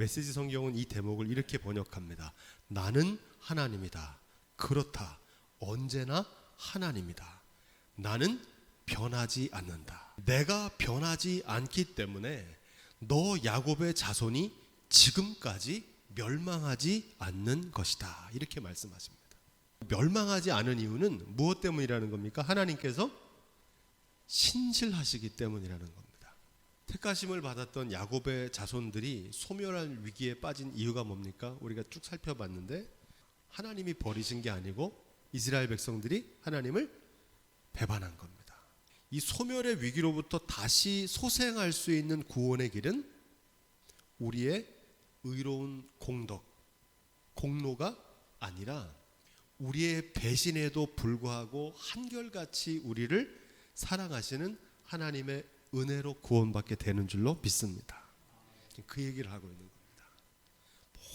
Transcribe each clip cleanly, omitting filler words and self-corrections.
메시지 성경은 이 대목을 이렇게 번역합니다. 나는 하나님이다. 그렇다. 언제나 하나님이다. 나는 변하지 않는다. 내가 변하지 않기 때문에 너 야곱의 자손이 지금까지 멸망하지 않는 것이다. 이렇게 말씀하십니다. 멸망하지 않은 이유는 무엇 때문이라는 겁니까? 하나님께서 신실하시기 때문이라는 겁니다. 택하심을 받았던 야곱의 자손들이 소멸할 위기에 빠진 이유가 뭡니까? 우리가 쭉 살펴봤는데 하나님이 버리신 게 아니고 이스라엘 백성들이 하나님을 배반한 겁니다. 이 소멸의 위기로부터 다시 소생할 수 있는 구원의 길은 우리의 의로운 공로가 아니라 우리의 배신에도 불구하고 한결같이 우리를 사랑하시는 하나님의 은혜로 구원받게 되는 줄로 믿습니다. 그 얘기를 하고 있는 겁니다.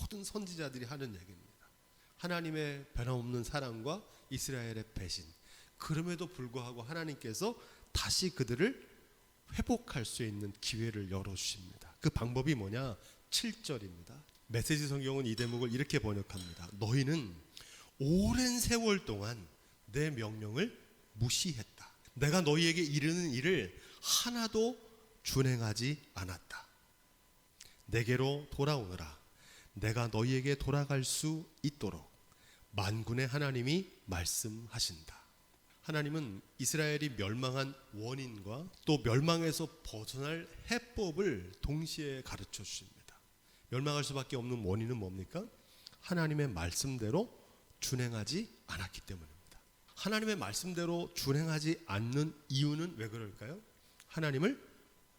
모든 선지자들이 하는 얘기입니다. 하나님의 변함없는 사랑과 이스라엘의 배신, 그럼에도 불구하고 하나님께서 다시 그들을 회복할 수 있는 기회를 열어주십니다. 그 방법이 뭐냐? 7절입니다. 메시지 성경은 이 대목을 이렇게 번역합니다. 너희는 오랜 세월 동안 내 명령을 무시했다. 내가 너희에게 이르는 일을 하나도 준행하지 않았다. 내게로 돌아오너라. 내가 너희에게 돌아갈 수 있도록 만군의 하나님이 말씀하신다. 하나님은 이스라엘이 멸망한 원인과 또 멸망에서 벗어날 해법을 동시에 가르쳐 주십니다. 멸망할 수밖에 없는 원인은 뭡니까? 하나님의 말씀대로 준행하지 않았기 때문입니다. 하나님의 말씀대로 준행하지 않는 이유는 왜 그럴까요? 하나님을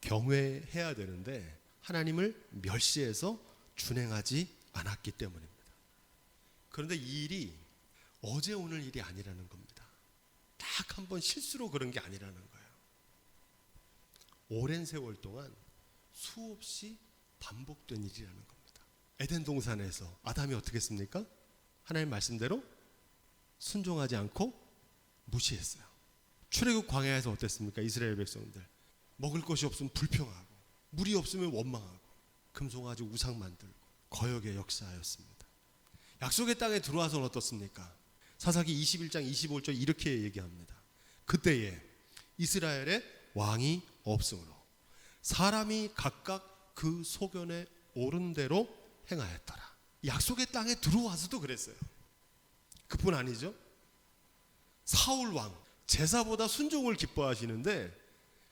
경외해야 되는데 하나님을 멸시해서 준행하지 않았기 때문입니다. 그런데 이 일이 어제 오늘 일이 아니라는 겁니다. 딱 한 번 실수로 그런 게 아니라는 거예요. 오랜 세월 동안 수없이 반복된 일이라는 겁니다. 에덴 동산에서 아담이 어떻게 했습니까? 하나님 말씀대로 순종하지 않고 무시했어요. 출애굽 광야에서 어땠습니까? 이스라엘 백성들 먹을 것이 없으면 불평하고 물이 없으면 원망하고 금송아지 우상 만들고 거역의 역사였습니다. 약속의 땅에 들어와서는 어떻습니까? 사사기 21장 25절 이렇게 얘기합니다. 그때에 이스라엘의 왕이 없으므로 사람이 각각 그 소견에 옳은 대로 행하였더라. 약속의 땅에 들어와서도 그랬어요. 그뿐 아니죠. 사울 왕 제사보다 순종을 기뻐하시는데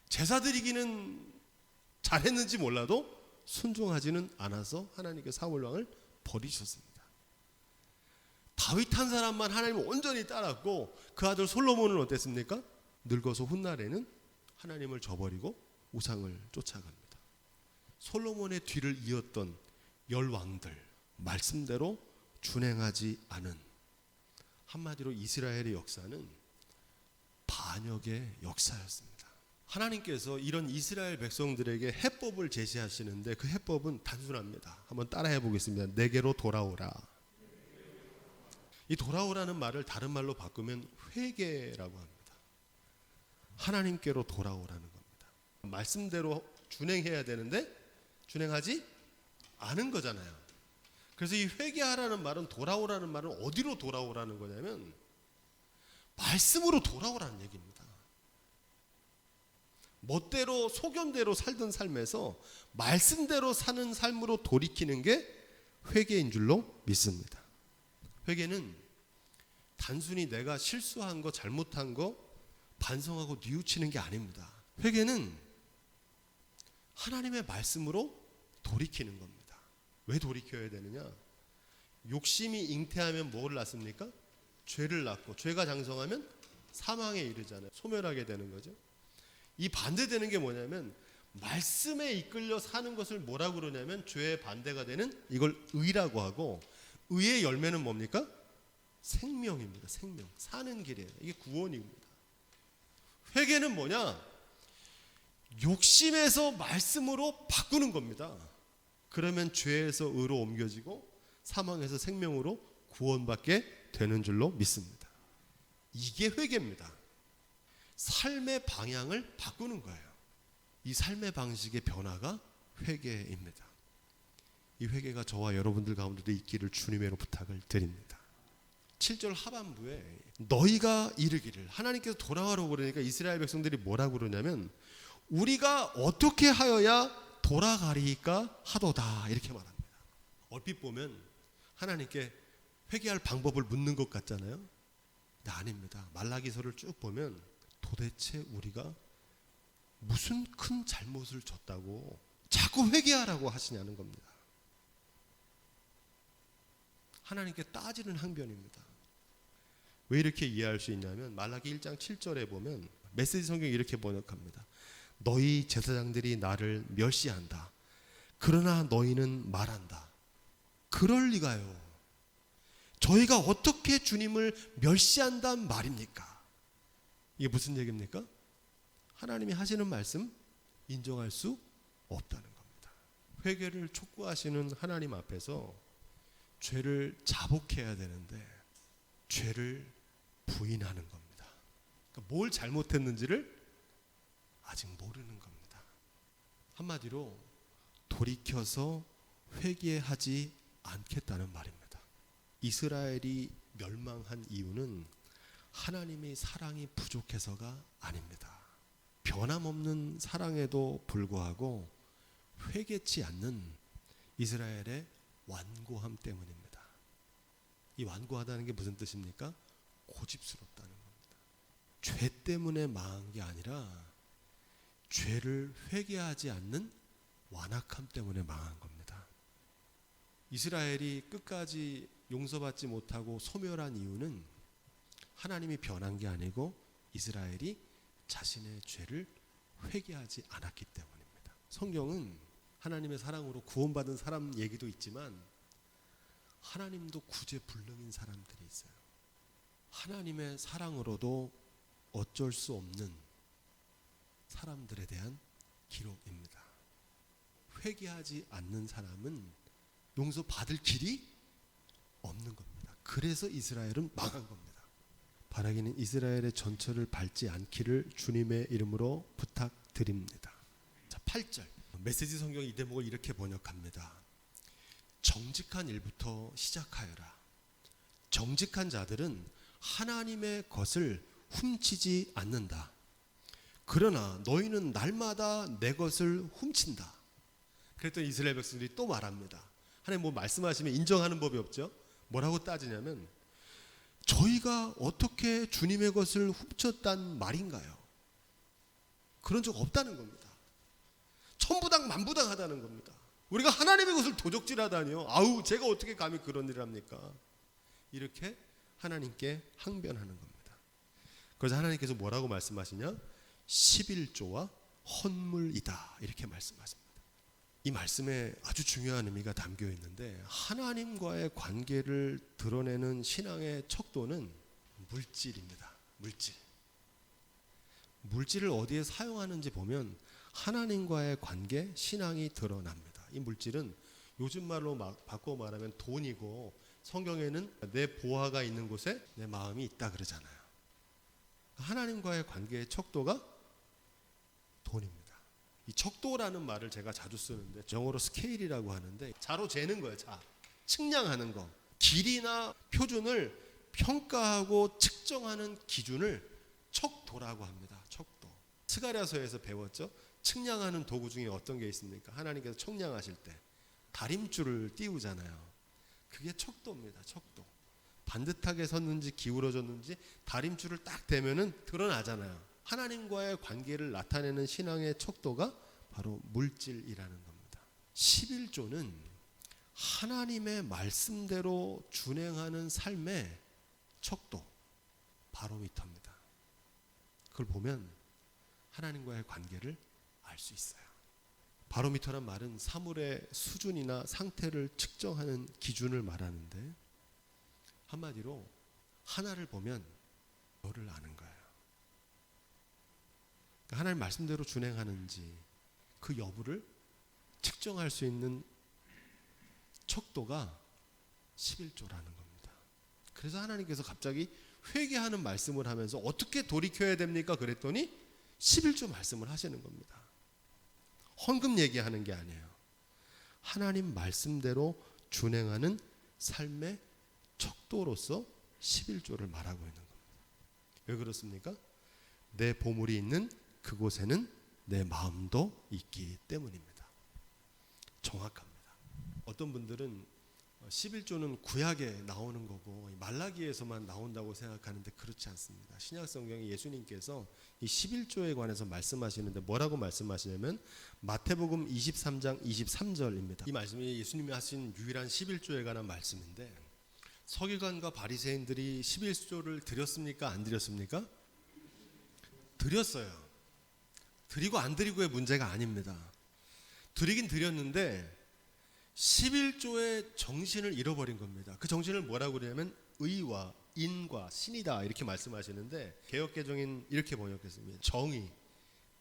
제사 드리기는 잘했는지 몰라도 순종하지는 않아서 하나님께 사울 왕을 버리셨습니다. 다윗 한 사람만 하나님을 온전히 따랐고 그 아들 솔로몬은 어땠습니까? 늙어서 훗날에는 하나님을 저버리고 우상을 쫓아갑니다. 솔로몬의 뒤를 이었던 열왕들 말씀대로 준행하지 않은, 한마디로 이스라엘의 역사는 반역의 역사였습니다. 하나님께서 이런 이스라엘 백성들에게 해법을 제시하시는데 그 해법은 단순합니다. 한번 따라해 보겠습니다. 내게로 돌아오라. 이 돌아오라는 말을 다른 말로 바꾸면 회개라고 합니다. 하나님께로 돌아오라는 겁니다. 말씀대로 준행해야 되는데 준행하지 않은 거잖아요. 그래서 이 회개하라는 말은, 돌아오라는 말은 어디로 돌아오라는 거냐면 말씀으로 돌아오라는 얘기입니다. 멋대로 소견대로 살던 삶에서 말씀대로 사는 삶으로 돌이키는 게 회개인 줄로 믿습니다. 회개는 단순히 내가 실수한 거, 잘못한 거 반성하고 뉘우치는 게 아닙니다. 회개는 하나님의 말씀으로 돌이키는 겁니다. 왜 돌이켜야 되느냐? 욕심이 잉태하면 뭐를 낳습니까? 죄를 낳고, 죄가 장성하면 사망에 이르잖아요. 소멸하게 되는 거죠. 이 반대되는 게 뭐냐면 말씀에 이끌려 사는 것을 뭐라고 그러냐면 죄의 반대가 되는 이걸 의라고 하고, 의의 열매는 뭡니까? 생명입니다. 생명. 사는 길이에요. 이게 구원입니다. 회개는 뭐냐? 욕심에서 말씀으로 바꾸는 겁니다. 그러면 죄에서 의로 옮겨지고 사망에서 생명으로 구원받게 되는 줄로 믿습니다. 이게 회개입니다. 삶의 방향을 바꾸는 거예요. 이 삶의 방식의 변화가 회개입니다. 이 회개가 저와 여러분들 가운데도 있기를 주님으로 부탁을 드립니다. 7절 하반부에 너희가 이르기를, 하나님께서 돌아가라고 그러니까 이스라엘 백성들이 뭐라고 그러냐면 우리가 어떻게 하여야 돌아가리까 하도다 이렇게 말합니다. 얼핏 보면 하나님께 회개할 방법을 묻는 것 같잖아요. 근데 아닙니다. 말라기서를 쭉 보면 도대체 우리가 무슨 큰 잘못을 졌다고 자꾸 회개하라고 하시냐는 겁니다. 하나님께 따지는 항변입니다. 왜 이렇게 이해할 수 있냐면 말라기 1장 7절에 보면 메시지 성경이 이렇게 번역합니다. 너희 제사장들이 나를 멸시한다. 그러나 너희는 말한다. 그럴 리가요. 저희가 어떻게 주님을 멸시한단 말입니까? 이게 무슨 얘기입니까? 하나님이 하시는 말씀 인정할 수 없다는 겁니다. 회개를 촉구하시는 하나님 앞에서 죄를 자복해야 되는데 죄를 부인하는 겁니다. 그러니까 뭘 잘못했는지를 아직 모르는 겁니다. 한마디로 돌이켜서 회개하지 않겠다는 말입니다. 이스라엘이 멸망한 이유는 하나님의 사랑이 부족해서가 아닙니다. 변함없는 사랑에도 불구하고 회개치 않는 이스라엘의 완고함 때문입니다. 이 완고하다는 게 무슨 뜻입니까? 고집스럽다는 겁니다. 죄 때문에 망한 게 아니라 죄를 회개하지 않는 완악함 때문에 망한 겁니다. 이스라엘이 끝까지 용서받지 못하고 소멸한 이유는 하나님이 변한 게 아니고 이스라엘이 자신의 죄를 회개하지 않았기 때문입니다. 성경은 하나님의 사랑으로 구원받은 사람 얘기도 있지만 하나님도 구제불능인 사람들이 있어요. 하나님의 사랑으로도 어쩔 수 없는 사람들에 대한 기록입니다. 회개하지 않는 사람은 용서받을 길이 없는 겁니다. 그래서 이스라엘은 망한 겁니다. 바라기는 이스라엘의 전철을 밟지 않기를 주님의 이름으로 부탁드립니다. 자, 8절 메시지 성경이 이 대목을 이렇게 번역합니다. 정직한 일부터 시작하여라. 정직한 자들은 하나님의 것을 훔치지 않는다. 그러나 너희는 날마다 내 것을 훔친다. 그랬더니 이스라엘 백성들이 또 말합니다. 하나님 뭐 말씀하시면 인정하는 법이 없죠. 뭐라고 따지냐면 저희가 어떻게 주님의 것을 훔쳤단 말인가요? 그런 적 없다는 겁니다. 천부당 만부당하다는 겁니다. 우리가 하나님의 것을 도적질하다니요. 아우 제가 어떻게 감히 그런 일을 합니까? 이렇게 하나님께 항변하는 겁니다. 그래서 하나님께서 뭐라고 말씀하시냐? 11조와 헌물이다 이렇게 말씀하십니다. 이 말씀에 아주 중요한 의미가 담겨 있는데 하나님과의 관계를 드러내는 신앙의 척도는 물질입니다. 물질을 어디에 사용하는지 보면 하나님과의 관계, 신앙이 드러납니다. 이 물질은 요즘 말로 바꿔 말하면 돈이고 성경에는 내 보화가 있는 곳에 내 마음이 있다 그러잖아요. 하나님과의 관계의 척도가 돈입니다. 이 척도라는 말을 제가 자주 쓰는데 영어로 스케일이라고 하는데 자로 재는 거예요. 자, 측량하는 거. 길이나 표준을 평가하고 측정하는 기준을 척도라고 합니다. 척도. 스가랴서에서 배웠죠. 측량하는 도구 중에 어떤 게 있습니까? 하나님께서 측량하실 때 다림줄을 띄우잖아요. 그게 척도입니다. 척도. 반듯하게 섰는지 기울어졌는지 다림줄을 딱 대면은 드러나잖아요. 하나님과의 관계를 나타내는 신앙의 척도가 바로 물질이라는 겁니다. 11조는 하나님의 말씀대로 준행하는 삶의 척도, 바로미터입니다. 그걸 보면 하나님과의 관계를 알 수 있어요. 바로미터란 말은 사물의 수준이나 상태를 측정하는 기준을 말하는데 한마디로 하나를 보면 너를 아는 거예요. 그러니까 하나님 말씀대로 준행하는지 그 여부를 측정할 수 있는 척도가 11조라는 겁니다. 그래서 하나님께서 갑자기 회개하는 말씀을 하면서 어떻게 돌이켜야 됩니까? 그랬더니 11조 말씀을 하시는 겁니다. 헌금 얘기하는 게 아니에요. 하나님 말씀대로 준행하는 삶의 척도로서 11조를 말하고 있는 겁니다. 왜 그렇습니까? 내 보물이 있는 그곳에는 내 마음도 있기 때문입니다. 정확합니다. 어떤 분들은 11조는 구약에 나오는 거고 말라기에서만 나온다고 생각하는데 그렇지 않습니다. 신약 성경에 예수님께서 이 11조에 관해서 말씀하시는데 뭐라고 말씀하시냐면 마태복음 23장 23절입니다. 이 말씀이 예수님이 하신 유일한 11조에 관한 말씀인데 서기관과 바리새인들이 11조를 드렸습니까? 안 드렸습니까? 드렸어요. 드리고 안 드리고의 문제가 아닙니다. 드리긴 드렸는데 11조의 정신을 잃어버린 겁니다. 그 정신을 뭐라고 그러냐면 의와 인과 신이다 이렇게 말씀하시는데 개역개정인 이렇게 번역했습니다. 정의,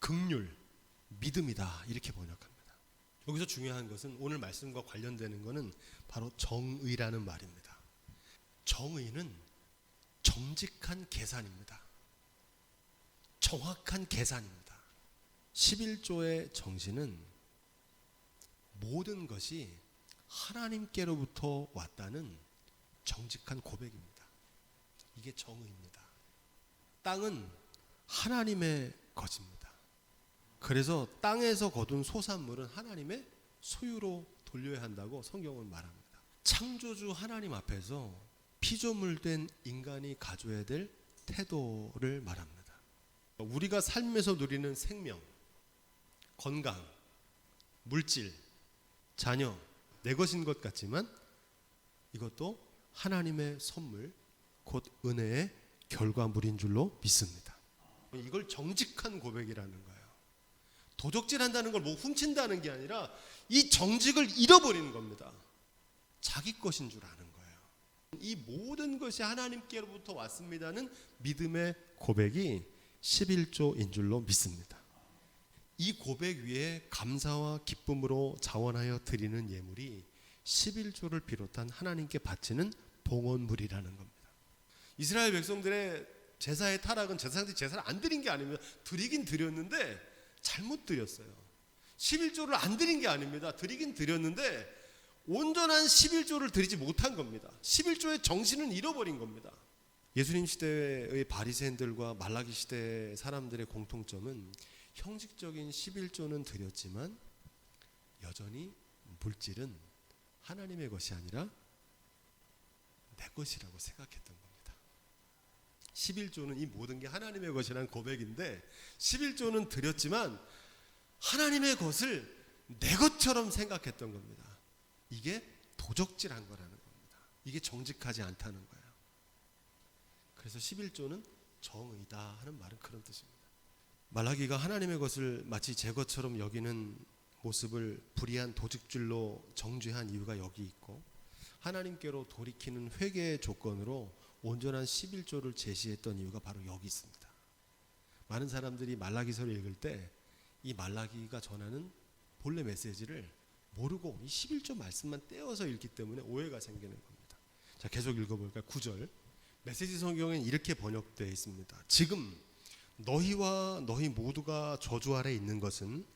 긍휼, 믿음이다 이렇게 번역합니다. 여기서 중요한 것은 오늘 말씀과 관련되는 것은 바로 정의라는 말입니다. 정의는 정직한 계산입니다. 정확한 계산입니다. 11조의 정신은 모든 것이 하나님께로부터 왔다는 정직한 고백입니다. 이게 정의입니다. 땅은 하나님의 것입니다. 그래서 땅에서 거둔 소산물은 하나님의 소유로 돌려야 한다고 성경은 말합니다. 창조주 하나님 앞에서 피조물 된 인간이 가져야 될 태도를 말합니다. 우리가 삶에서 누리는 생명, 건강, 물질, 자녀, 내 것인 것 같지만 이것도 하나님의 선물, 곧 은혜의 결과물인 줄로 믿습니다. 이걸 정직한 고백이라는 거예요. 도적질한다는 걸 뭐 훔친다는 게 아니라 이 정직을 잃어버리는 겁니다. 자기 것인 줄 아는 거예요. 이 모든 것이 하나님께로부터 왔습니다는 믿음의 고백이 11조인 줄로 믿습니다. 이 고백 위에 감사와 기쁨으로 자원하여 드리는 예물이 11조를 비롯한 하나님께 바치는 봉헌물이라는 겁니다. 이스라엘 백성들의 제사의 타락은 제사장들이 제사를 안 드린 게 아닙니다. 드리긴 드렸는데 잘못 드렸어요. 11조를 안 드린 게 아닙니다. 드리긴 드렸는데 온전한 11조를 드리지 못한 겁니다. 11조의 정신은 잃어버린 겁니다. 예수님 시대의 바리새인들과 말라기 시대 사람들의 공통점은 형식적인 11조는 드렸지만 여전히 물질은 하나님의 것이 아니라 내 것이라고 생각했던 겁니다. 11조는 이 모든 게 하나님의 것이라는 고백인데 11조는 드렸지만 하나님의 것을 내 것처럼 생각했던 겁니다. 이게 도적질한 거라는 겁니다. 이게 정직하지 않다는 거예요. 그래서 11조는 정의다 하는 말은 그런 뜻입니다. 말라기가 하나님의 것을 마치 제 것처럼 여기는 모습을 불의한 도적질로 정죄한 이유가 여기 있고 하나님께로 돌이키는 회개의 조건으로 온전한 11조를 제시했던 이유가 바로 여기 있습니다. 많은 사람들이 말라기서를 읽을 때 이 말라기가 전하는 본래 메시지를 모르고 이 11조 말씀만 떼어서 읽기 때문에 오해가 생기는 겁니다. 자, 계속 읽어볼까요? 9절 메시지 성경엔 이렇게 번역되어 있습니다. 지금 너희와 너희 모두가 저주 아래 있는 것은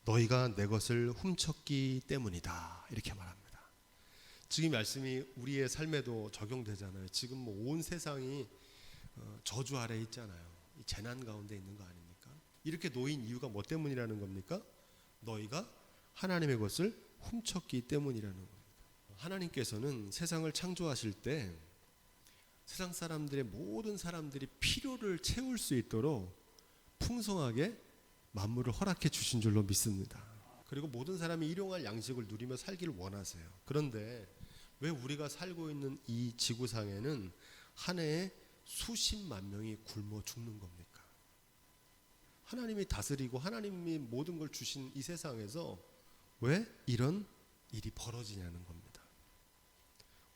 너희가 내 것을 훔쳤기 때문이다 이렇게 말합니다. 지금 말씀이 우리의 삶에도 적용되잖아요. 지금 뭐 온 세상이 저주 아래 있잖아요. 이 재난 가운데 있는 거 아닙니까? 이렇게 놓인 이유가 뭐 때문이라는 겁니까? 너희가 하나님의 것을 훔쳤기 때문이라는 겁니다. 하나님께서는 세상을 창조하실 때 세상 사람들의 모든 사람들이 필요를 채울 수 있도록 풍성하게 만물을 허락해 주신 줄로 믿습니다. 그리고 모든 사람이 일용할 양식을 누리며 살기를 원하세요. 그런데 왜 우리가 살고 있는 이 지구상에는 한 해에 수십만 명이 굶어 죽는 겁니까? 하나님이 다스리고 하나님이 모든 걸 주신 이 세상에서 왜 이런 일이 벌어지냐는 겁니다.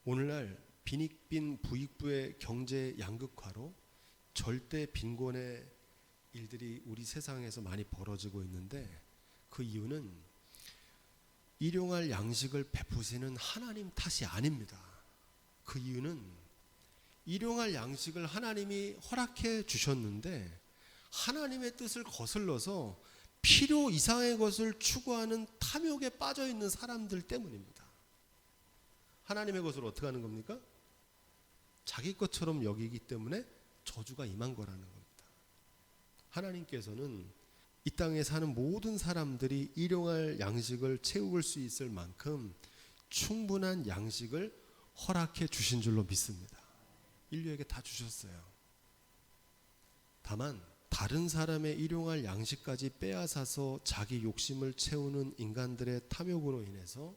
오늘날 빈익빈 부익부의 경제 양극화로 절대 빈곤의 일들이 우리 세상에서 많이 벌어지고 있는데 그 이유는 일용할 양식을 베푸시는 하나님 탓이 아닙니다. 그 이유는 일용할 양식을 하나님이 허락해 주셨는데 하나님의 뜻을 거슬러서 필요 이상의 것을 추구하는 탐욕에 빠져 있는 사람들 때문입니다. 하나님의 것을 어떻게 하는 겁니까? 자기 것처럼 여기기 때문에 저주가 임한 거라는 겁니다. 하나님께서는 이 땅에 사는 모든 사람들이 일용할 양식을 채울 수 있을 만큼 충분한 양식을 허락해 주신 줄로 믿습니다. 인류에게 다 주셨어요. 다만 다른 사람의 일용할 양식까지 빼앗아서 자기 욕심을 채우는 인간들의 탐욕으로 인해서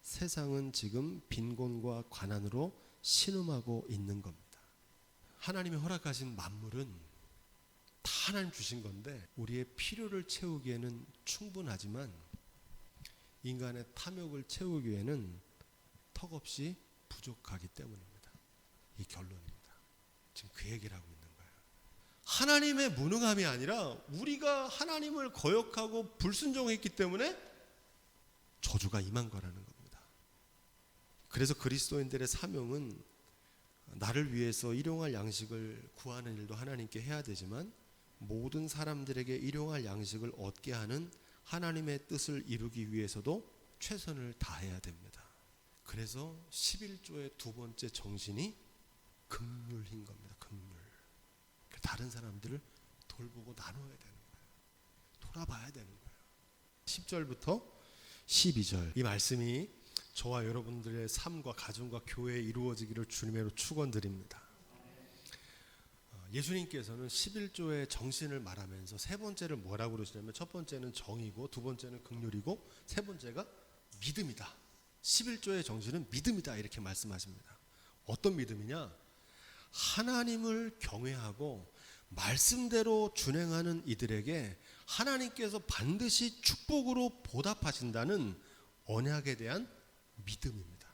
세상은 지금 빈곤과 가난으로 신음하고 있는 겁니다. 하나님이 허락하신 만물은 다 하나님 주신 건데 우리의 필요를 채우기에는 충분하지만 인간의 탐욕을 채우기에는 턱없이 부족하기 때문입니다. 이 결론입니다. 지금 그 얘기를 하고 있는 거예요. 하나님의 무능함이 아니라 우리가 하나님을 거역하고 불순종했기 때문에 저주가 임한 거라는 겁니다. 그래서 그리스도인들의 사명은 나를 위해서 일용할 양식을 구하는 일도 하나님께 해야 되지만 모든 사람들에게 일용할 양식을 얻게 하는 하나님의 뜻을 이루기 위해서도 최선을 다해야 됩니다. 그래서 11조의 두 번째 정신이 긍휼인 겁니다. 긍휼. 다른 사람들을 돌보고 나눠야 되는 거예요. 돌아봐야 되는 거예요. 10절부터 12절 이 말씀이 저와 여러분들의 삶과 가정과 교회에 이루어지기를 주님으로 축원드립니다. 예수님께서는 11조의 정신을 말하면서 세 번째를 뭐라고 그러시냐면 첫 번째는 정이고 두 번째는 긍휼이고 세 번째가 믿음이다. 11조의 정신은 믿음이다 이렇게 말씀하십니다. 어떤 믿음이냐? 하나님을 경외하고 말씀대로 준행하는 이들에게 하나님께서 반드시 축복으로 보답하신다는 언약에 대한 믿음입니다.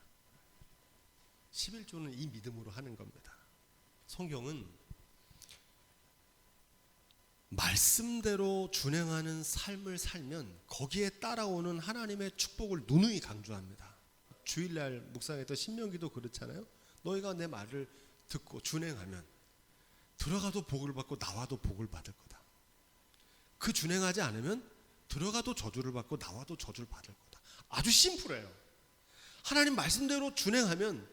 11조는 이 믿음으로 하는 겁니다. 성경은 말씀대로 준행하는 삶을 살면 거기에 따라오는 하나님의 축복을 누누이 강조합니다. 주일날 묵상했던 신명기도 그렇잖아요. 너희가 내 말을 듣고 준행하면 들어가도 복을 받고 나와도 복을 받을 거다. 그 준행하지 않으면 들어가도 저주를 받고 나와도 저주를 받을 거다. 아주 심플해요. 하나님 말씀대로 준행하면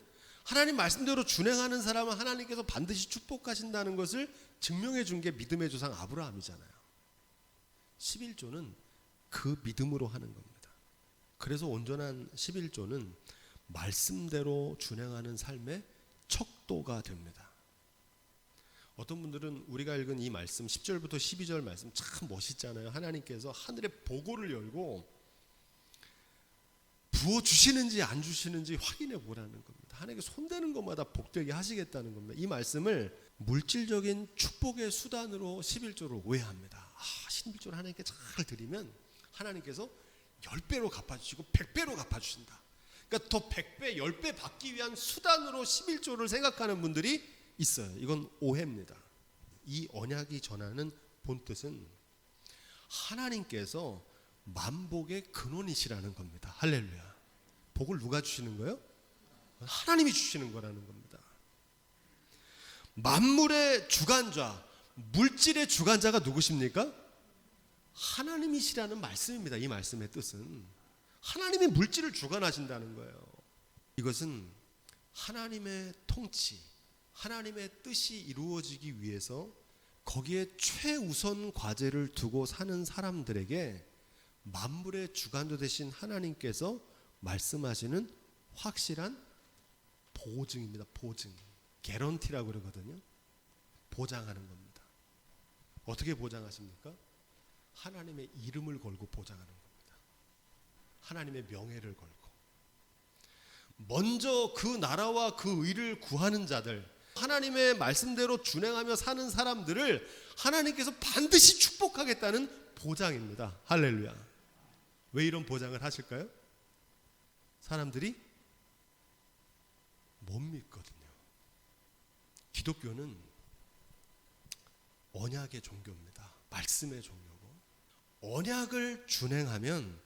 하나님 말씀대로 준행하는 사람은 하나님께서 반드시 축복하신다는 것을 증명해 준 게 믿음의 조상 아브라함이잖아요. 11조는 그 믿음으로 하는 겁니다. 그래서 온전한 11조는 말씀대로 준행하는 삶의 척도가 됩니다. 어떤 분들은 우리가 읽은 이 말씀 10절부터 12절 말씀 참 멋있잖아요. 하나님께서 하늘의 보고를 열고 부어주시는지 안 주시는지 확인해 보라는 겁니다. 하나님께 손대는 것마다 복되게 하시겠다는 겁니다. 이 말씀을 물질적인 축복의 수단으로 11조를 오해합니다. 11조를 하나님께 잘 드리면 하나님께서 10배로 갚아주시고 100배로 갚아주신다. 그러니까 더 100배, 10배 받기 위한 수단으로 11조를 생각하는 분들이 있어요. 이건 오해입니다. 이 언약이 전하는 본뜻은 하나님께서 만복의 근원이시라는 겁니다. 할렐루야. 복을 누가 주시는 거예요? 하나님이 주시는 거라는 겁니다. 만물의 주관자, 물질의 주관자가 누구십니까? 하나님이시라는 말씀입니다. 이 말씀의 뜻은 하나님이 물질을 주관하신다는 거예요. 이것은 하나님의 통치, 하나님의 뜻이 이루어지기 위해서 거기에 최우선 과제를 두고 사는 사람들에게 만물의 주관자 되신 하나님께서 말씀하시는 확실한 보증입니다. 보증. 개런티라고 그러거든요. 보장하는 겁니다. 어떻게 보장하십니까? 하나님의 이름을 걸고 보장하는 겁니다. 하나님의 명예를 걸고. 먼저 그 나라와 그 의를 구하는 자들, 하나님의 말씀대로 준행하며 사는 사람들을 하나님께서 반드시 축복하겠다는 보장입니다. 할렐루야. 왜 이런 보장을 하실까요? 사람들이 못 믿거든요. 기독교는 언약의 종교입니다. 말씀의 종교고 언약을 준행하면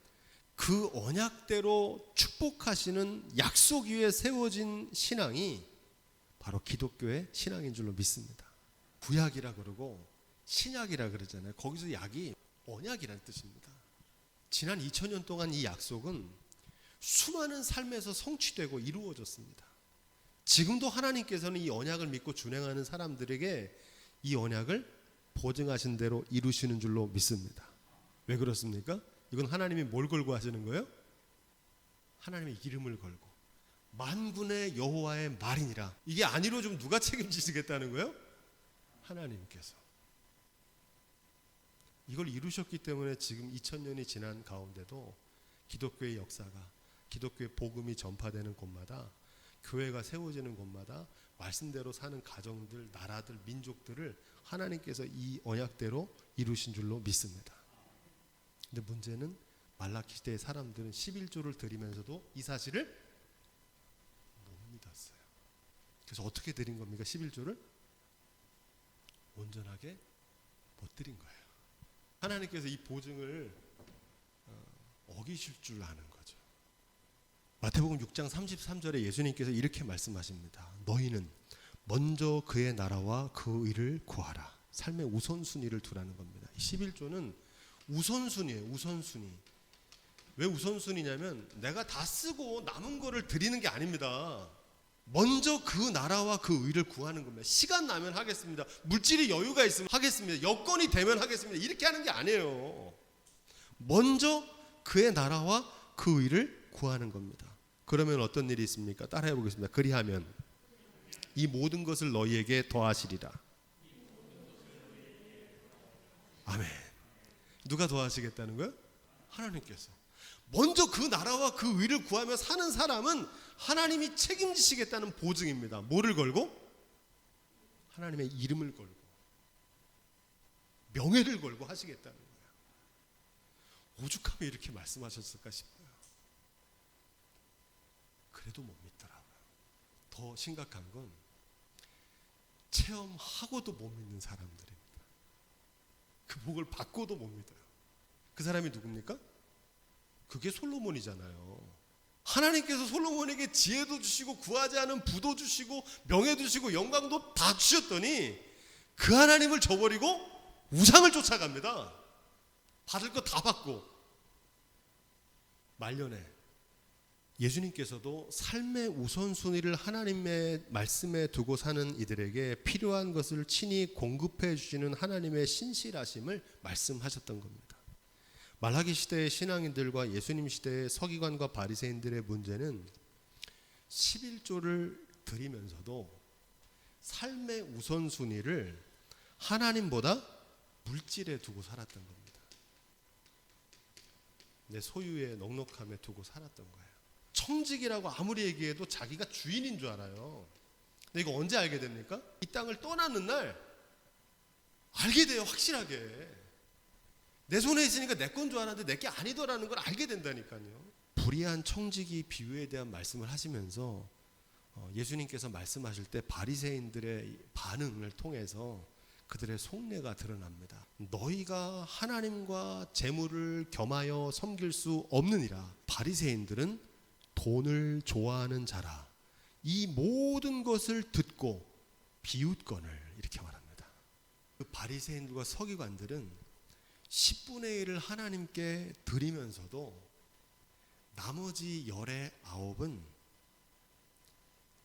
그 언약대로 축복하시는 약속 위에 세워진 신앙이 바로 기독교의 신앙인 줄로 믿습니다. 구약이라 그러고 신약이라 그러잖아요. 거기서 약이 언약이란 뜻입니다. 지난 2000년 동안 이 약속은 수많은 삶에서 성취되고 이루어졌습니다. 지금도 하나님께서는 이 언약을 믿고 준행하는 사람들에게 이 언약을 보증하신 대로 이루시는 줄로 믿습니다. 왜 그렇습니까? 이건 하나님이 뭘 걸고 하시는 거예요? 하나님의 이름을 걸고 만군의 여호와의 말이니라. 이게 안 이루어지면 누가 책임지시겠다는 거예요? 하나님께서. 이걸 이루셨기 때문에 지금 2000년이 지난 가운데도 기독교의 역사가, 기독교의 복음이 전파되는 곳마다, 교회가 세워지는 곳마다 말씀대로 사는 가정들, 나라들, 민족들을 하나님께서 이 언약대로 이루신 줄로 믿습니다. 근데 문제는 말라기 시대의 사람들은 11조를 드리면서도 이 사실을 못 믿었어요. 그래서 어떻게 드린 겁니까? 11조를 온전하게 못 드린 거예요. 하나님께서 이 보증을 어기실 줄 아는 거죠. 마태복음 6장 33절에 예수님께서 이렇게 말씀하십니다. 너희는 먼저 그의 나라와 그 의를 구하라. 삶의 우선순위를 두라는 겁니다. 11조는 우선순위예요. 우선순위. 왜 우선순위냐면 내가 다 쓰고 남은 거를 드리는 게 아닙니다. 먼저 그 나라와 그 의를 구하는 겁니다. 시간 나면 하겠습니다. 물질이 여유가 있으면 하겠습니다. 여건이 되면 하겠습니다. 이렇게 하는 게 아니에요. 먼저 그의 나라와 그 의를 구하는 겁니다. 그러면 어떤 일이 있습니까? 따라해 보겠습니다. 그리하면 이 모든 것을 너희에게 더하시리라. 아멘. 누가 더하시겠다는 거예요? 하나님께서. 먼저 그 나라와 그 의를 구하며 사는 사람은 하나님이 책임지시겠다는 보증입니다. 뭐를 걸고? 하나님의 이름을 걸고 명예를 걸고 하시겠다는 거예요. 오죽하면 이렇게 말씀하셨을까 싶어요. 그래도 못 믿더라고요. 더 심각한 건 체험하고도 못 믿는 사람들입니다. 그 복을 받고도 못 믿어요. 그 사람이 누굽니까? 그게 솔로몬이잖아요. 하나님께서 솔로몬에게 지혜도 주시고 구하지 않은 부도 주시고 명예도 주시고 영광도 다 주셨더니 그 하나님을 저버리고 우상을 쫓아갑니다. 받을 거 다 받고. 말년에 예수님께서도 삶의 우선순위를 하나님의 말씀에 두고 사는 이들에게 필요한 것을 친히 공급해 주시는 하나님의 신실하심을 말씀하셨던 겁니다. 말라기 시대의 신앙인들과 예수님 시대의 서기관과 바리새인들의 문제는 11조를 드리면서도 삶의 우선순위를 하나님보다 물질에 두고 살았던 겁니다. 내 소유의 넉넉함에 두고 살았던 거예요. 청직이라고 아무리 얘기해도 자기가 주인인 줄 알아요. 근데 이거 언제 알게 됩니까? 이 땅을 떠나는 날 알게 돼요. 확실하게. 내 손에 있으니까 내 건 줄 알았는데 내 게 아니더라는 걸 알게 된다니까요. 불의한 청지기 비유에 대한 말씀을 하시면서 예수님께서 말씀하실 때 바리새인들의 반응을 통해서 그들의 속내가 드러납니다. 너희가 하나님과 재물을 겸하여 섬길 수 없느니라. 바리새인들은 돈을 좋아하는 자라. 이 모든 것을 듣고 비웃거늘 이렇게 말합니다. 그 바리새인들과 서기관들은 10분의 1을 하나님께 드리면서도 나머지 열의 9은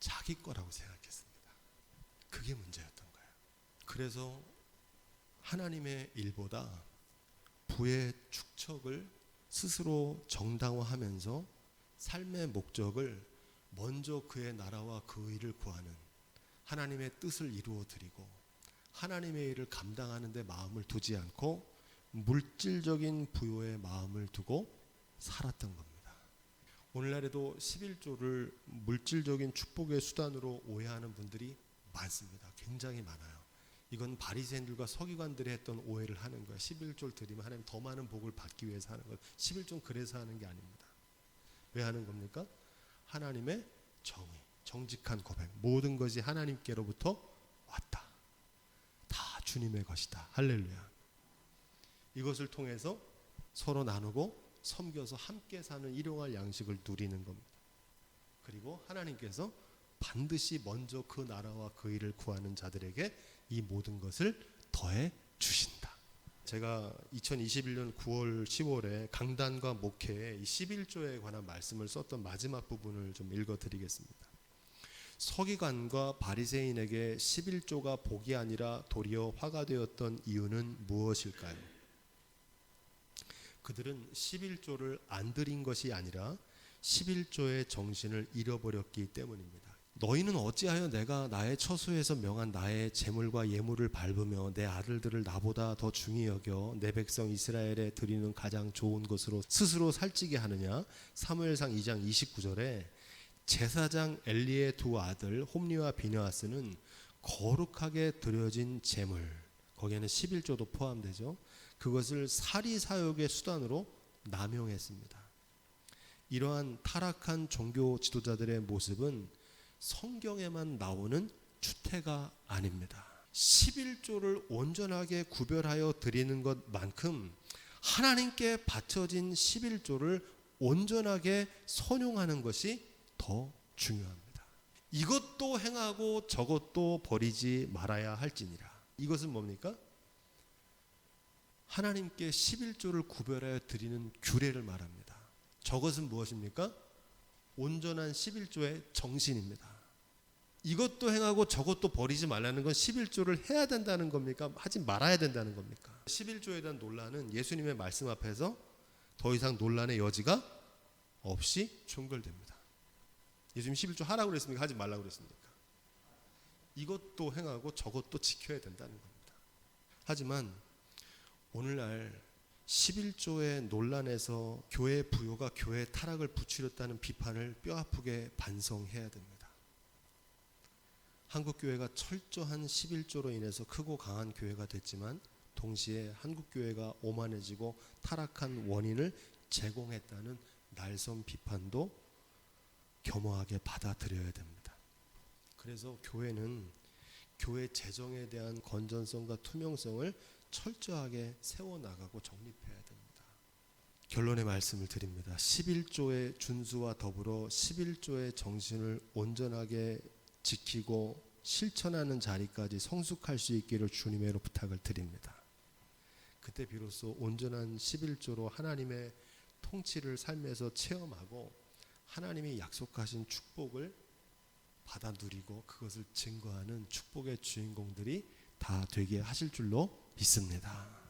자기 거라고 생각했습니다. 그게 문제였던 거예요. 그래서 하나님의 일보다 부의 축척을 스스로 정당화하면서 삶의 목적을 먼저 그의 나라와 그 의를 구하는 하나님의 뜻을 이루어 드리고 하나님의 일을 감당하는 데 마음을 두지 않고 물질적인 부요에 마음을 두고 살았던 겁니다. 오늘날에도 11조를 물질적인 축복의 수단으로 오해하는 분들이 많습니다. 굉장히 많아요. 이건 바리새인들과 서기관들이 했던 오해를 하는 거예요. 11조를 드리면 하나님 더 많은 복을 받기 위해서 하는 거예요. 11조는 그래서 하는 게 아닙니다. 왜 하는 겁니까? 하나님의 정의, 정직한 고백, 모든 것이 하나님께로부터 왔다. 다 주님의 것이다. 할렐루야. 이것을 통해서 서로 나누고 섬겨서 함께 사는 일용할 양식을 누리는 겁니다. 그리고 하나님께서 반드시 먼저 그 나라와 그 일을 구하는 자들에게 이 모든 것을 더해 주신다. 제가 2021년 9월 10월에 강단과 목회에 이 11조에 관한 말씀을 썼던 마지막 부분을 좀 읽어드리겠습니다. 서기관과 바리새인에게 11조가 복이 아니라 도리어 화가 되었던 이유는 무엇일까요? 그들은 11조를 안 드린 것이 아니라 11조의 정신을 잃어버렸기 때문입니다. 너희는 어찌하여 내가 나의 처소에서 명한 나의 제물과 예물을 밟으며 내 아들들을 나보다 더 중히 여겨 내 백성 이스라엘에 드리는 가장 좋은 것으로 스스로 살찌게 하느냐? 사무엘상 2장 29절에 제사장 엘리의 두 아들 홈리와 비느하스는 거룩하게 드려진 제물, 거기에는 11조도 포함되죠. 그것을 사리사욕의 수단으로 남용했습니다. 이러한 타락한 종교 지도자들의 모습은 성경에만 나오는 추태가 아닙니다. 11조를 온전하게 구별하여 드리는 것만큼 하나님께 바쳐진 11조를 온전하게 선용하는 것이 더 중요합니다. 이것도 행하고 저것도 버리지 말아야 할지니라. 이것은 뭡니까? 하나님께 11조를 구별하여 드리는 규례를 말합니다. 저것은 무엇입니까? 온전한 11조의 정신입니다. 이것도 행하고 저것도 버리지 말라는 건 11조를 해야 된다는 겁니까? 하지 말아야 된다는 겁니까? 11조에 대한 논란은 예수님의 말씀 앞에서 더 이상 논란의 여지가 없이 종결됩니다. 예수님 11조 하라고 그랬습니까? 하지 말라고 그랬습니까? 이것도 행하고 저것도 지켜야 된다는 겁니다. 하지만 오늘날 11조의 논란에서 교회 부요가 교회 타락을 부추렸다는 비판을 뼈아프게 반성해야 됩니다. 한국교회가 철저한 11조로 인해서 크고 강한 교회가 됐지만 동시에 한국교회가 오만해지고 타락한 원인을 제공했다는 날선 비판도 겸허하게 받아들여야 됩니다. 그래서 교회는 교회 재정에 대한 건전성과 투명성을 철저하게 세워나가고 정립해야 됩니다. 결론의 말씀을 드립니다. 11조의 준수와 더불어 11조의 정신을 온전하게 지키고 실천하는 자리까지 성숙할 수 있기를 주님으로 부탁을 드립니다. 그때 비로소 온전한 11조로 하나님의 통치를 삶에서 체험하고 하나님이 약속하신 축복을 받아 누리고 그것을 증거하는 축복의 주인공들이 다 되게 하실 줄로 믿습니다.